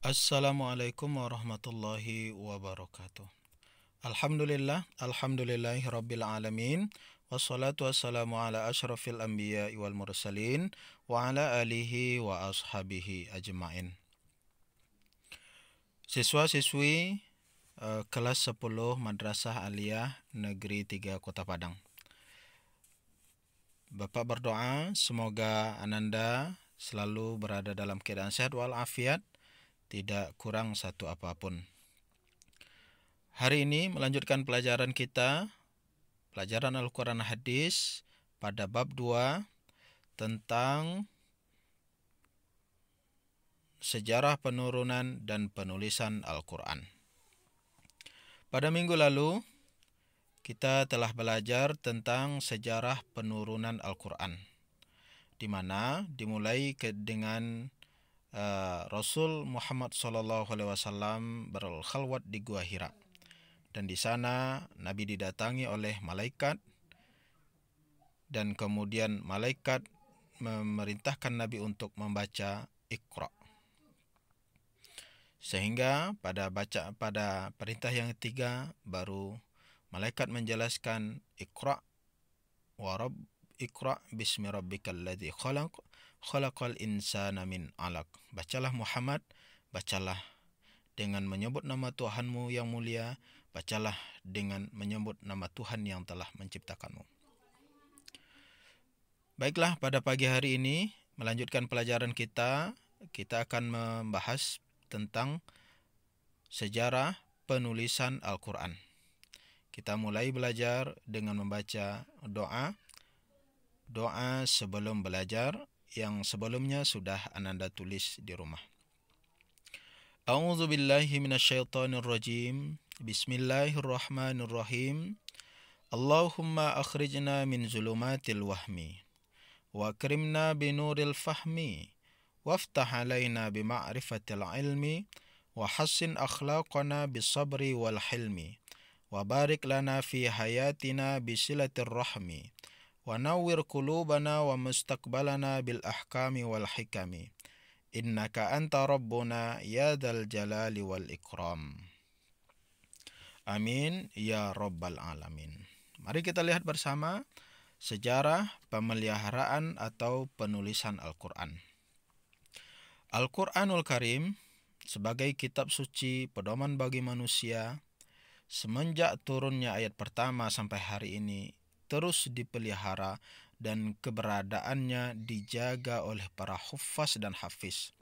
Assalamualaikum warahmatullahi wabarakatuh. Alhamdulillahi rabbil alamin. Wassalatu wassalamu ala asyrafil anbiya wal mursalin wa ala alihi wa ashabihi ajmain. Siswa-siswi kelas 10 Madrasah Aliyah Negeri 3 Kota Padang. Bapak berdoa semoga Ananda selalu berada dalam keadaan sehat walafiat, tidak kurang satu apapun. Hari ini melanjutkan pelajaran kita, pelajaran Al-Quran Hadis pada bab 2 tentang sejarah penurunan dan penulisan Al-Quran. Pada minggu lalu, kita telah belajar tentang sejarah penurunan Al-Quran, di mana dimulai dengan Rasul Muhammad SAW berkhalwat di Gua Hira. Dan di sana Nabi didatangi oleh malaikat, dan kemudian malaikat memerintahkan Nabi untuk membaca Iqra. Sehingga pada perintah yang ketiga baru malaikat menjelaskan Iqra bismi rabbikal ladzi khalaq khalaqal insana min 'alaq. Bacalah Muhammad, bacalah dengan menyebut nama Tuhanmu yang mulia, bacalah dengan menyebut nama Tuhan yang telah menciptakanmu. Baiklah, pada pagi hari ini melanjutkan pelajaran kita akan membahas tentang sejarah penulisan Al-Quran. Kita mulai belajar dengan membaca doa sebelum belajar yang sebelumnya sudah Ananda tulis di rumah. A'udzu billahi minasyaitonir rajim. Bismillahirrahmanirrahim. Allahumma akhrijna min zulumatil wahmi wa akrimna binuril fahmi waftah alaina bima'rifatil ilmi wa hassin akhlaqana bisabri wal hilmi wa barik lana fi hayatina bisilatir rahmi wa nawwir qulubana wa mustaqbalana bil ahkami wal hikami innaka anta rabbuna ya dzal jalali wal ikram. Amin ya rabbal alamin. Mari kita lihat bersama sejarah pemeliharaan atau penulisan Al-Quran. Al-Quranul Karim sebagai kitab suci pedoman bagi manusia, semenjak turunnya ayat pertama sampai hari ini terus dipelihara dan keberadaannya dijaga oleh para huffaz dan hafiz.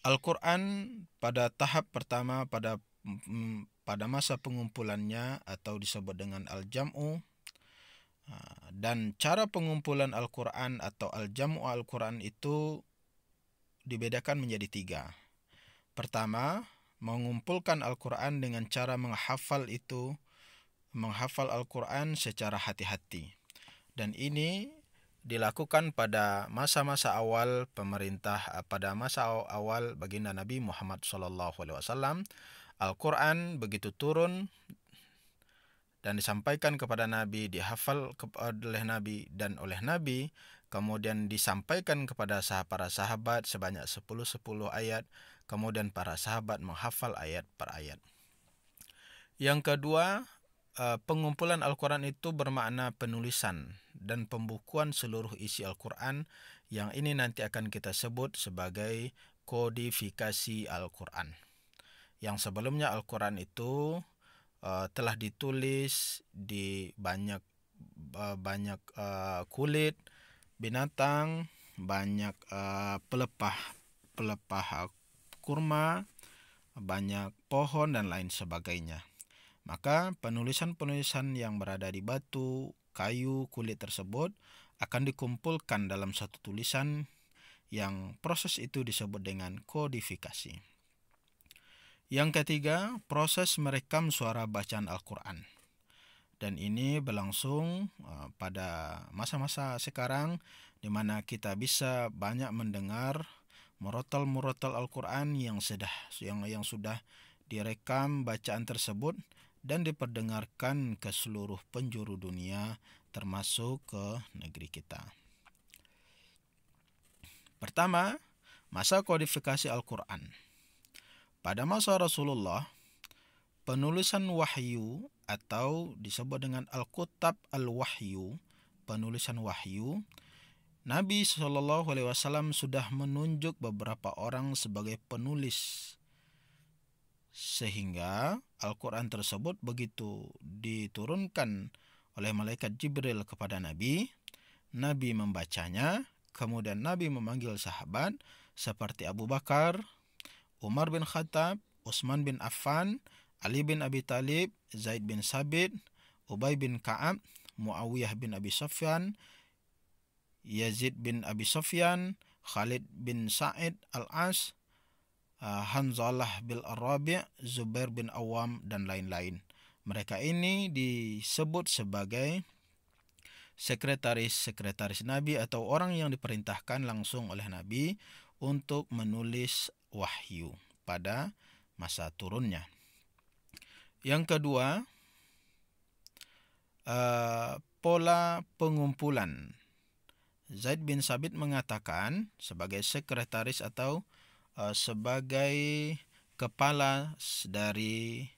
Al-Quran pada tahap pertama pada masa pengumpulannya atau disebut dengan Al-Jam'u, dan cara pengumpulan Al-Quran atau Al-Jam'u Al-Quran itu dibedakan menjadi 3. Pertama, mengumpulkan Al-Quran dengan cara menghafal Al-Quran secara hati-hati. Dan ini dilakukan pada masa-masa awal baginda Nabi Muhammad SAW. Al-Quran begitu turun dan disampaikan kepada Nabi, dihafal oleh Nabi dan oleh Nabi, kemudian disampaikan kepada para sahabat sebanyak 10 ayat, kemudian para sahabat menghafal ayat per ayat. Yang kedua, pengumpulan Al-Quran itu bermakna penulisan dan pembukuan seluruh isi Al-Quran, yang ini nanti akan kita sebut sebagai kodifikasi Al-Quran. Yang sebelumnya Al-Quran itu telah ditulis di banyak kulit binatang, banyak pelepah kurma, banyak pohon dan lain sebagainya. Maka penulisan-penulisan yang berada di batu, kayu, kulit tersebut akan dikumpulkan dalam satu tulisan, yang proses itu disebut dengan kodifikasi. Yang ketiga, proses merekam suara bacaan Al-Quran. Dan ini berlangsung pada masa-masa sekarang, di mana kita bisa banyak mendengar murotal Al-Quran yang sudah direkam bacaan tersebut dan diperdengarkan ke seluruh penjuru dunia, termasuk ke negeri kita. Pertama, Masa kodifikasi Al-Quran. Pada masa Rasulullah, penulisan wahyu atau disebut dengan Al-Kutab Al-Wahyu, penulisan wahyu, Nabi SAW sudah menunjuk beberapa orang sebagai penulis, sehingga Al-Quran tersebut begitu diturunkan oleh malaikat Jibril kepada Nabi, Nabi membacanya, kemudian Nabi memanggil sahabat seperti Abu Bakar, Umar bin Khattab, Utsman bin Affan, Ali bin Abi Thalib, Zaid bin Sabit, Ubay bin Ka'ab, Muawiyah bin Abi Sufyan, Yazid bin Abi Sufyan, Khalid bin Sa'id Al-As, Hanzalah bin Ar-Rabi', Zubair bin Awam, dan lain-lain. Mereka ini disebut sebagai sekretaris Nabi atau orang yang diperintahkan langsung oleh Nabi untuk menulis wahyu pada masa turunnya. Yang kedua, pola pengumpulan. Zaid bin Sabit mengatakan sebagai sekretaris atau sebagai kepala dari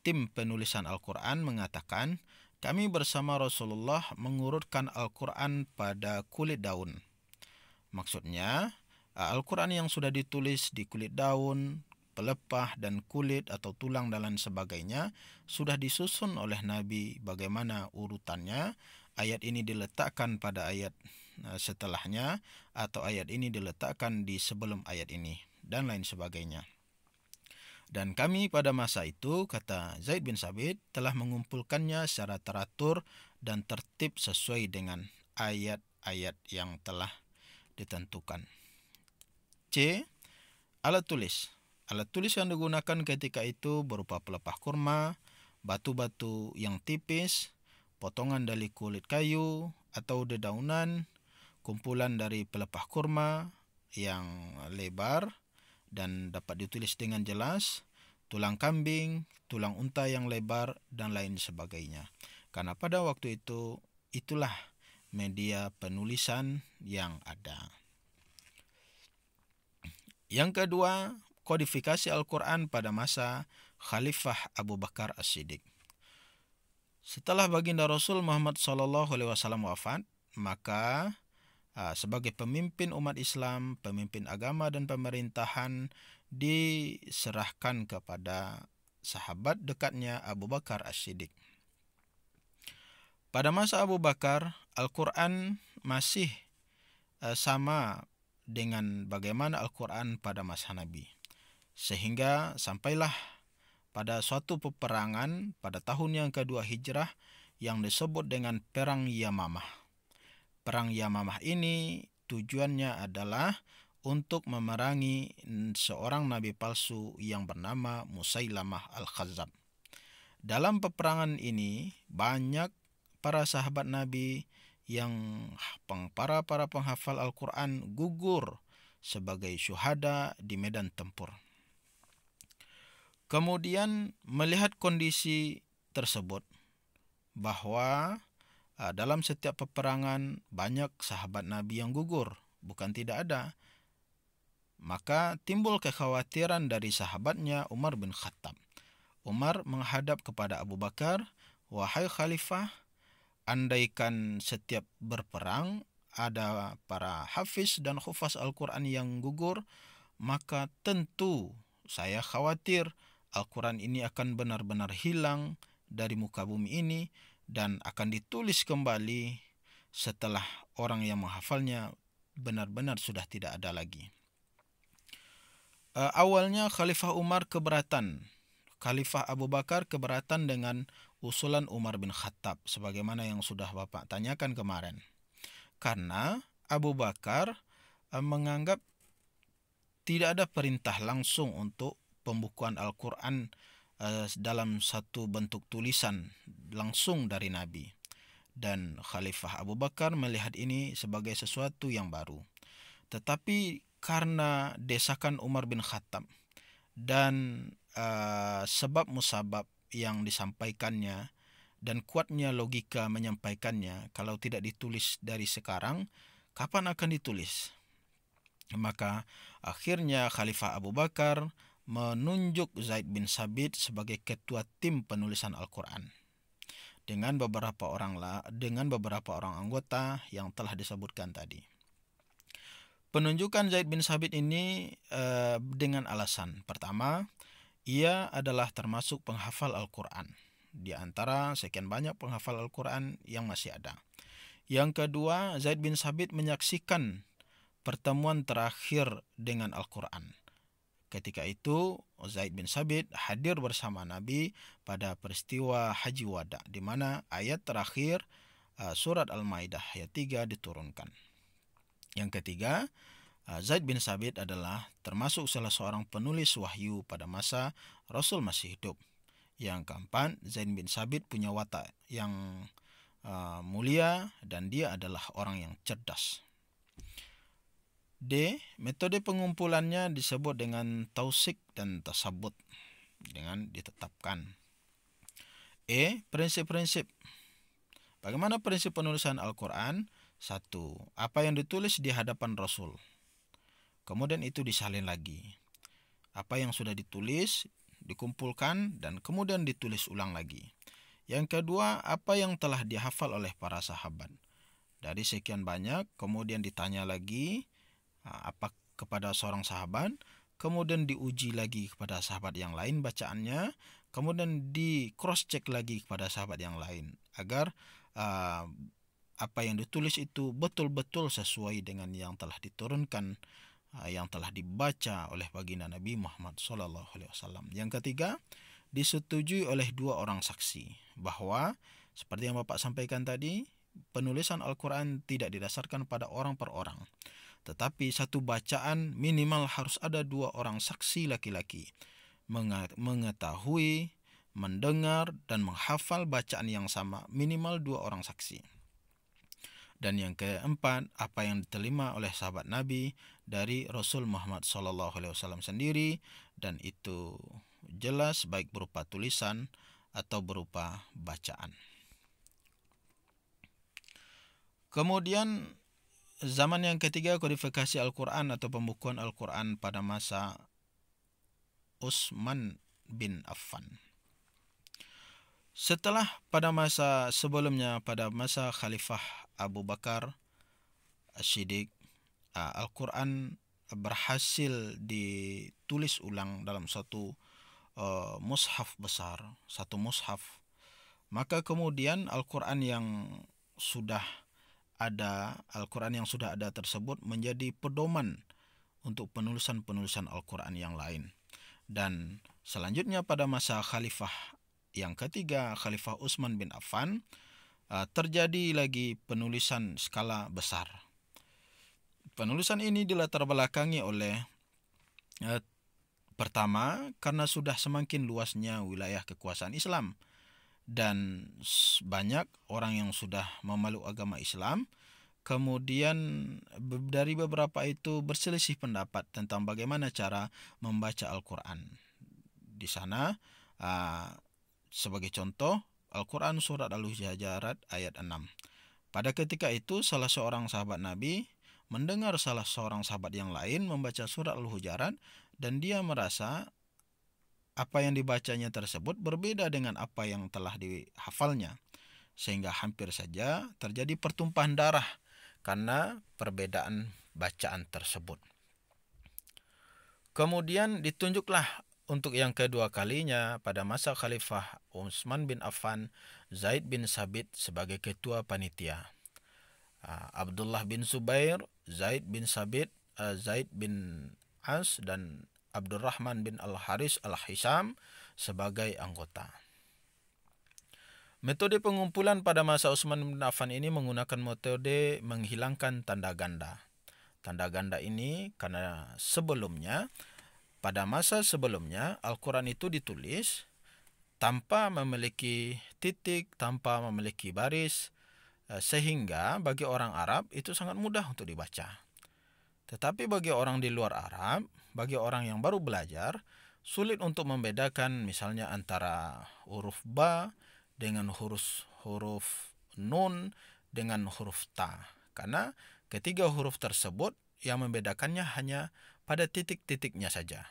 tim penulisan Al-Quran mengatakan, kami bersama Rasulullah mengurutkan Al-Quran pada kulit daun. Maksudnya, Al-Quran yang sudah ditulis di kulit daun, pelepah, dan kulit atau tulang dan lain sebagainya sudah disusun oleh Nabi bagaimana urutannya. Ayat ini diletakkan pada ayat setelahnya, atau ayat ini diletakkan di sebelum ayat ini, dan lain sebagainya. Dan kami pada masa itu, kata Zaid bin Sabit, telah mengumpulkannya secara teratur dan tertib sesuai dengan ayat-ayat yang telah ditentukan. C. Alat tulis. Alat tulis yang digunakan ketika itu berupa pelepah kurma, batu-batu yang tipis, potongan dari kulit kayu atau dedaunan, kumpulan dari pelepah kurma yang lebar dan dapat ditulis dengan jelas, tulang kambing, tulang unta yang lebar, dan lain sebagainya. Karena pada waktu itu, itulah media penulisan yang ada. Yang kedua, kodifikasi Al-Quran pada masa Khalifah Abu Bakar As-Siddiq. Setelah baginda Rasul Muhammad SAW wafat, maka sebagai pemimpin umat Islam, pemimpin agama dan pemerintahan diserahkan kepada sahabat dekatnya Abu Bakar As-Siddiq. Pada masa Abu Bakar, Al-Quran masih sama dengan bagaimana Al-Quran pada masa Nabi. Sehingga sampailah pada suatu peperangan pada tahun yang kedua Hijrah yang disebut dengan Perang Yamamah. Perang Yamamah ini tujuannya adalah untuk memerangi seorang nabi palsu yang bernama Musailamah Al-Khazzab. Dalam peperangan ini banyak para sahabat Nabi yang para penghafal Al-Quran gugur sebagai syuhada di medan tempur. Kemudian melihat kondisi tersebut bahwa dalam setiap peperangan banyak sahabat Nabi yang gugur, bukan tidak ada. Maka timbul kekhawatiran dari sahabatnya Umar bin Khattab. Umar menghadap kepada Abu Bakar, "Wahai Khalifah, andaikan setiap berperang ada para hafiz dan hufaz Al-Quran yang gugur, maka tentu saya khawatir Al-Quran ini akan benar-benar hilang dari muka bumi ini dan akan ditulis kembali setelah orang yang menghafalnya benar-benar sudah tidak ada lagi." Awalnya Khalifah Umar keberatan. Khalifah Abu Bakar keberatan dengan usulan Umar bin Khattab, sebagaimana yang sudah Bapak tanyakan kemarin. Karena Abu Bakar menganggap tidak ada perintah langsung untuk pembukuan Al-Quran dalam satu bentuk tulisan langsung dari Nabi. Dan Khalifah Abu Bakar melihat ini sebagai sesuatu yang baru. Tetapi karena desakan Umar bin Khattab dan sebab musabab yang disampaikannya dan kuatnya logika menyampaikannya, kalau tidak ditulis dari sekarang, kapan akan ditulis? Maka akhirnya Khalifah Abu Bakar menunjuk Zaid bin Sabit sebagai ketua tim penulisan Al-Quran dengan beberapa orang anggota yang telah disebutkan tadi. Penunjukan Zaid bin Sabit ini dengan alasan pertama, ia adalah termasuk penghafal Al-Quran di antara sekian banyak penghafal Al-Quran yang masih ada. Yang kedua, Zaid bin Sabit menyaksikan pertemuan terakhir dengan Al-Quran. Ketika itu, Zaid bin Sabit hadir bersama Nabi pada peristiwa Haji Wada, di mana ayat terakhir surat Al-Maidah ayat 3 diturunkan. Yang ketiga, Zaid bin Sabit adalah termasuk salah seorang penulis wahyu pada masa Rasul masih hidup. Yang keempat, Zaid bin Sabit punya watak yang mulia dan dia adalah orang yang cerdas. D. Metode pengumpulannya disebut dengan tausik dan tasabut dengan ditetapkan. E. Prinsip-prinsip. Bagaimana prinsip penulisan Al-Quran? 1. Apa yang ditulis di hadapan Rasul. Kemudian itu disalin lagi. Apa yang sudah ditulis, dikumpulkan, dan kemudian ditulis ulang lagi. Yang kedua, apa yang telah dihafal oleh para sahabat. Dari sekian banyak, kemudian ditanya lagi apa kepada seorang sahabat, kemudian diuji lagi kepada sahabat yang lain bacaannya, kemudian di cross check lagi kepada sahabat yang lain agar apa yang ditulis itu betul-betul sesuai dengan yang telah diturunkan, yang telah dibaca oleh baginda Nabi Muhammad SAW. Yang ketiga, disetujui oleh dua orang saksi bahwa seperti yang Bapak sampaikan tadi, penulisan Al-Quran tidak didasarkan pada orang per orang, tetapi satu bacaan minimal harus ada dua orang saksi laki-laki mengetahui, mendengar, dan menghafal bacaan yang sama, minimal dua orang saksi. Dan yang keempat, apa yang diterima oleh sahabat Nabi dari Rasul Muhammad SAW sendiri, dan itu jelas baik berupa tulisan atau berupa bacaan. Kemudian zaman yang ketiga, kodifikasi Al-Quran atau pembukuan Al-Quran pada masa Utsman bin Affan. Setelah pada masa sebelumnya, pada masa Khalifah Abu Bakar As-Siddiq, Al-Quran berhasil ditulis ulang dalam satu mushaf besar, satu mushaf. Maka kemudian Al-Quran yang sudah ada tersebut menjadi pedoman untuk penulisan-penulisan Al-Quran yang lain. Dan selanjutnya pada masa Khalifah yang ketiga, Khalifah Utsman bin Affan, terjadi lagi penulisan skala besar. Penulisan ini dilatar belakangi oleh pertama, karena sudah semakin luasnya wilayah kekuasaan Islam dan banyak orang yang sudah memeluk agama Islam. Kemudian dari beberapa itu berselisih pendapat tentang bagaimana cara membaca Al-Quran. Di sana sebagai contoh, Al-Quran surat Al-Hujarat ayat 6. Pada ketika itu salah seorang sahabat Nabi mendengar salah seorang sahabat yang lain membaca surat Al-Hujarat dan dia merasa apa yang dibacanya tersebut berbeda dengan apa yang telah dihafalnya, sehingga hampir saja terjadi pertumpahan darah karena perbedaan bacaan tersebut. Kemudian ditunjuklah untuk yang kedua kalinya pada masa Khalifah Utsman bin Affan, Zaid bin Sabit sebagai ketua panitia. Abdullah bin Zubair, Zaid bin Sabit, Zaid bin As, dan Abdurrahman bin Al-Haris Al-Hisam sebagai anggota. Metode pengumpulan pada masa Utsman bin Affan ini menggunakan metode menghilangkan tanda ganda. Tanda ganda ini karena pada masa sebelumnya Al-Quran itu ditulis tanpa memiliki titik, tanpa memiliki baris, sehingga bagi orang Arab itu sangat mudah untuk dibaca. Tetapi bagi orang di luar Arab, bagi orang yang baru belajar, sulit untuk membedakan misalnya antara huruf ba dengan huruf nun dengan huruf ta. Karena ketiga huruf tersebut yang membedakannya hanya pada titik-titiknya saja.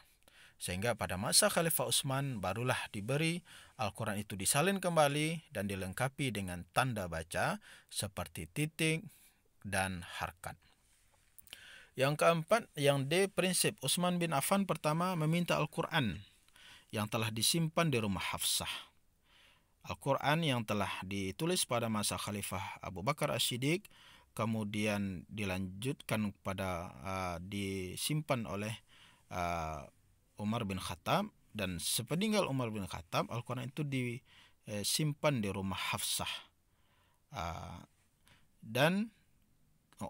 Sehingga pada masa Khalifah Utsman barulah diberi Al-Quran itu disalin kembali dan dilengkapi dengan tanda baca seperti titik dan harkat. Yang keempat, yang D, prinsip Utsman bin Affan pertama meminta Al-Quran yang telah disimpan di rumah Hafsah. Al-Quran yang telah ditulis pada masa Khalifah Abu Bakar As-Siddiq kemudian dilanjutkan disimpan oleh Umar bin Khattab, dan sepeninggal Umar bin Khattab Al-Quran itu disimpan di rumah Hafsah. Dan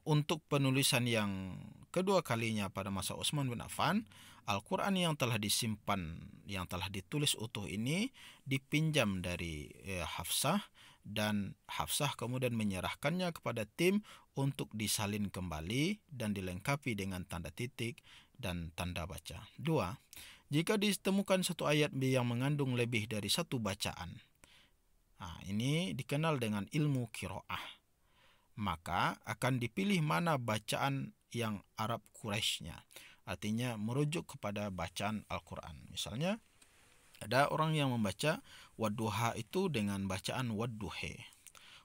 untuk penulisan yang kedua kalinya pada masa Utsman bin Affan, Al-Quran yang telah disimpan, yang telah ditulis utuh ini dipinjam dari Hafsah, dan Hafsah kemudian menyerahkannya kepada tim untuk disalin kembali dan dilengkapi dengan tanda titik dan tanda baca. 2. Jika ditemukan satu ayat yang mengandung lebih dari satu bacaan, ini dikenal dengan ilmu qiraah, maka akan dipilih mana bacaan yang Arab Quraisynya, artinya merujuk kepada bacaan Al-Quran. Misalnya ada orang yang membaca wadduha itu dengan bacaan wadduhe,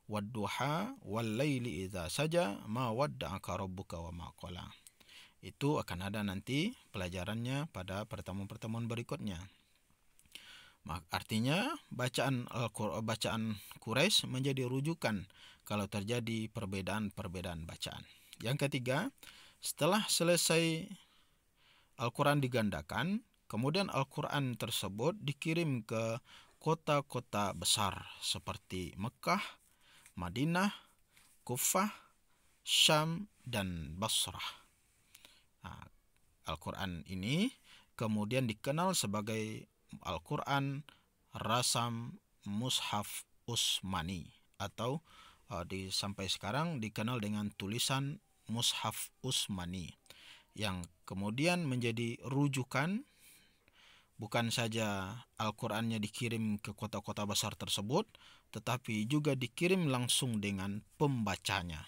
wadduha wal laili idza saja ma wadda'aka rabbuka wa ma qala. Itu akan ada nanti pelajarannya pada pertemuan-pertemuan berikutnya. Artinya bacaan Quraisy menjadi rujukan kalau terjadi perbedaan-perbedaan bacaan. Yang ketiga, setelah selesai Al-Quran digandakan, kemudian Al-Quran tersebut dikirim ke kota-kota besar seperti Mekah, Madinah, Kufah, Syam, dan Basrah. Al-Quran ini kemudian dikenal sebagai Al-Quran Rasam Mushaf Utsmani, atau sampai sekarang dikenal dengan tulisan Mushaf Utsmani, yang kemudian menjadi rujukan. Bukan saja Al-Qurannya dikirim ke kota-kota besar tersebut, tetapi juga dikirim langsung dengan pembacanya.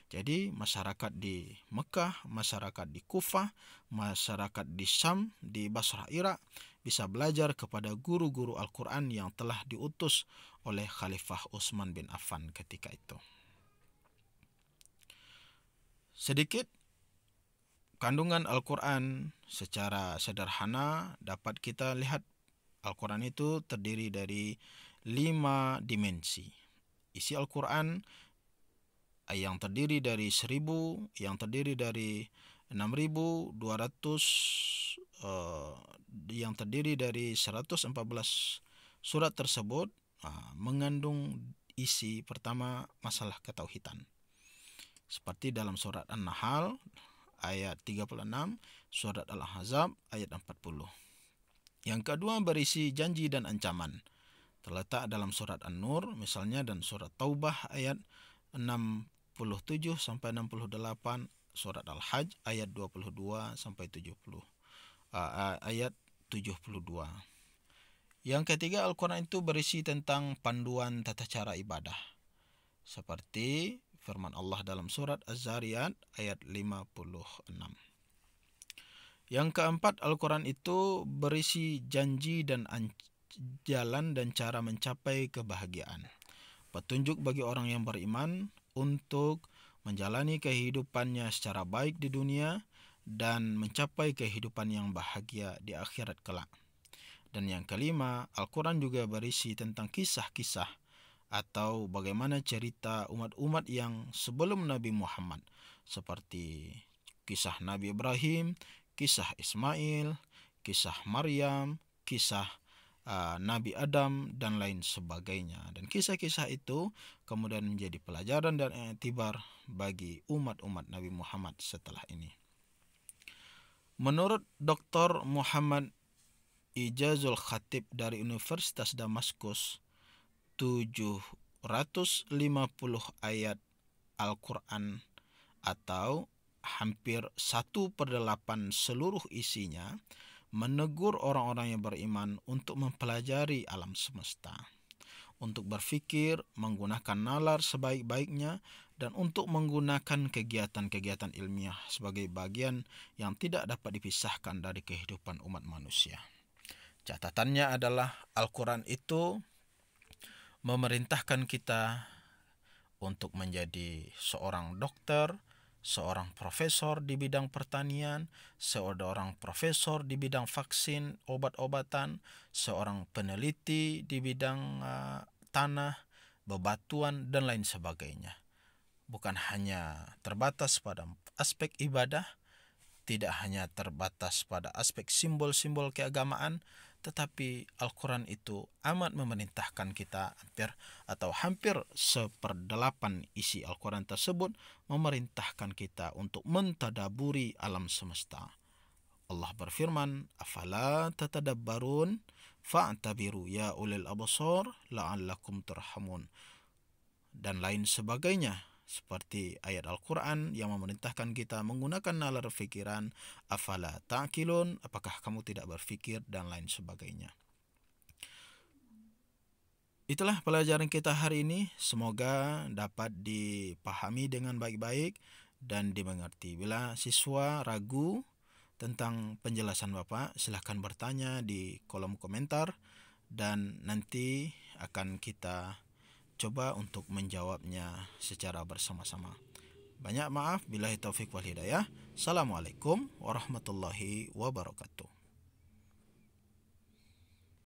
Jadi masyarakat di Mekah, masyarakat di Kufah, masyarakat di Syam, di Basrah Irak bisa belajar kepada guru-guru Al-Quran yang telah diutus oleh Khalifah Utsman bin Affan ketika itu. Sedikit kandungan Al-Quran secara sederhana dapat kita lihat. Al-Quran itu terdiri dari 5 dimensi. Isi Al-Quran yang terdiri dari 1000, yang terdiri dari 6200, yang terdiri dari 114 surat tersebut mengandung isi pertama masalah ketauhidan. Seperti dalam surat An-Nahl ayat 36, surat Al-Ahzab ayat 40. Yang kedua berisi janji dan ancaman, terletak dalam surat An-Nur misalnya, dan surat Taubah ayat 67 sampai 68, surat Al-Hajj ayat 22 sampai 70, ayat 72. Yang ketiga, Al-Quran itu berisi tentang panduan tata cara ibadah, seperti firman Allah dalam surat Az-Zariyat ayat 56. Yang keempat, Al-Quran itu berisi janji dan jalan dan cara mencapai kebahagiaan, petunjuk bagi orang yang beriman untuk menjalani kehidupannya secara baik di dunia dan mencapai kehidupan yang bahagia di akhirat kelak. Dan yang kelima, Al-Quran juga berisi tentang kisah-kisah atau bagaimana cerita umat-umat yang sebelum Nabi Muhammad, seperti kisah Nabi Ibrahim, kisah Ismail, kisah Maryam, kisah Nabi Adam, dan lain sebagainya. Dan kisah-kisah itu kemudian menjadi pelajaran dan iktibar bagi umat-umat Nabi Muhammad setelah ini. Menurut Dr. Muhammad Ijazul Khatib dari Universitas Damaskus, 750 ayat Al-Quran atau hampir 1/8 seluruh isinya menegur orang-orang yang beriman untuk mempelajari alam semesta, untuk berpikir, menggunakan nalar sebaik-baiknya, dan untuk menggunakan kegiatan-kegiatan ilmiah sebagai bagian yang tidak dapat dipisahkan dari kehidupan umat manusia. Catatannya adalah Al-Quran itu memerintahkan kita untuk menjadi seorang dokter, seorang profesor di bidang pertanian, seorang profesor di bidang vaksin, obat-obatan, seorang peneliti di bidang tanah, bebatuan, dan lain sebagainya. Bukan hanya terbatas pada aspek ibadah, tidak hanya terbatas pada aspek simbol-simbol keagamaan, tetapi Al-Quran itu amat memerintahkan kita hampir 1/8 isi Al-Quran tersebut memerintahkan kita untuk mentadaburi alam semesta. Allah berfirman, "Afala tatadabbarun fa'tabiru ya ulil absar la'allakum turhamun." Dan lain sebagainya, seperti ayat Al-Quran yang memerintahkan kita menggunakan nalar fikiran, afala ta'qilun, apakah kamu tidak berfikir, dan lain sebagainya. Itulah pelajaran kita hari ini, semoga dapat dipahami dengan baik-baik dan dimengerti. Bila siswa ragu tentang penjelasan Bapak, silahkan bertanya di kolom komentar dan nanti akan kita coba untuk menjawabnya secara bersama-sama. Banyak maaf, billahi taufik wal hidayah. Assalamualaikum warahmatullahi wabarakatuh.